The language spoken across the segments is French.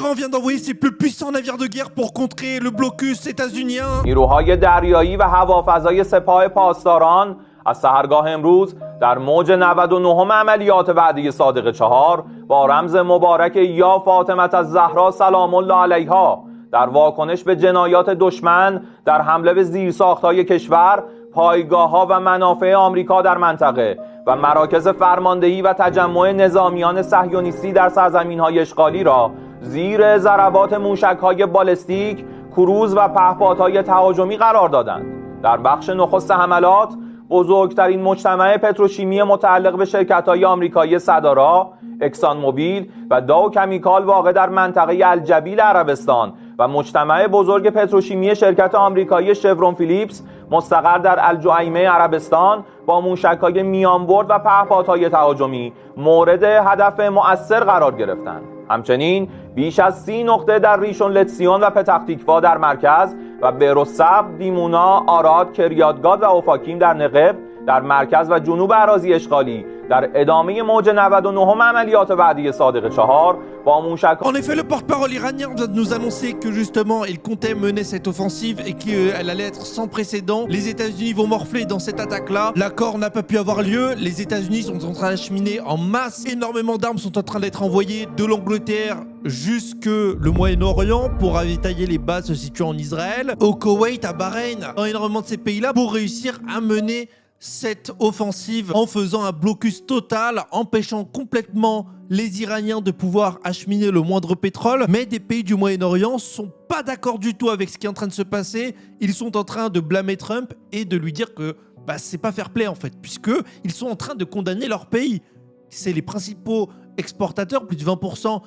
l'Iran vient d'envoyer ses plus puissants navires de guerre pour contrer le blocus états-unien. نیروهای دریایی و هوافضای سپاه پاسداران از سحرگاه امروز در موج 99 عملیات وعده صادق 4 با رمز مبارک یا فاطمه الزهرا سلام الله علیها در واکنش به جنایات دشمن در حمله به زیرساخت‌های کشور، پایگاه‌ها و منافع آمریکا در منطقه و مراکز فرماندهی و تجمع نظامیان صهیونیستی در سرزمین‌های اشغالی را زیر ضربات موشک‌های بالستیک، کروز و پهپادهای تهاجمی قرار دادند. در بخش نخست حملات، بزرگترین مجتمع پتروشیمی متعلق به شرکت‌های آمریکایی صدارا، اکسان موبیل و داو کمیکال واقع در منطقه الجبیل عربستان و مجتمع بزرگ پتروشیمی شرکت آمریکایی شورون فیلیپس مستقر در الجعیمه عربستان با موشک‌های میانبرد و پهپادهای تهاجمی مورد هدف مؤثر قرار گرفتند. همچنین بیش از 30 نقطه در ریشون لتسیون و پتختیکوا در مرکز و بیروسب، دیمونا، آراد، کریاتگاد و اوفاکیم در نقب در مرکز و جنوب اراضی اشغالی در ادامه موج 99 عملیات وعده صادق 4 با موشک. En effet, le porte-parole iranien vient de nous annoncer que justement il comptait mener cette offensive et qu'elle allait être sans précédent. Les États-Unis vont morfler dans cette attaque-là. L'accord n'a pas pu avoir lieu. Les États-Unis sont en train d'acheminer en masse. Énormément d'armes sont en train d'être envoyées de l'Angleterre jusque le Moyen-Orient pour ravitailler les bases se situant en Israël, au Koweït, à Bahreïn, dans énormément de ces pays-là pour réussir à mener cette offensive en faisant un blocus total, empêchant complètement les Iraniens de pouvoir acheminer le moindre pétrole. Mais des pays du Moyen-Orient sont pas d'accord du tout avec ce qui est en train de se passer. Ils sont en train de blâmer Trump et de lui dire que c'est pas fair play en fait, puisqu'ils sont en train de condamner leur pays. C'est les principaux exportateurs, plus de 20%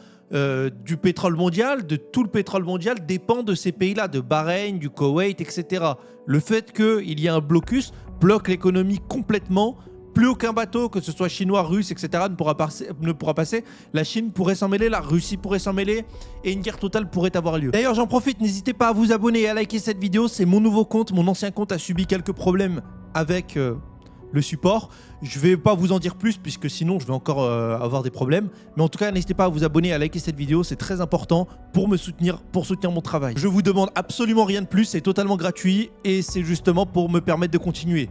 du pétrole mondial, de tout le pétrole mondial dépend de ces pays-là, de Bahreïn, du Koweït, etc. Le fait qu'il y ait un blocus bloque l'économie complètement. Plus aucun bateau, que ce soit chinois, russe, etc. ne pourra passer. La Chine pourrait s'en mêler, la Russie pourrait s'en mêler et une guerre totale pourrait avoir lieu. D'ailleurs, j'en profite, n'hésitez pas à vous abonner et à liker cette vidéo. C'est mon nouveau compte. Mon ancien compte a subi quelques problèmes avec le support. Je vais pas vous en dire plus puisque sinon je vais encore avoir des problèmes. Mais en tout cas, n'hésitez pas à vous abonner et à liker cette vidéo. C'est très important pour me soutenir, pour soutenir mon travail. Je vous demande absolument rien de plus. C'est totalement gratuit et c'est justement pour me permettre de continuer.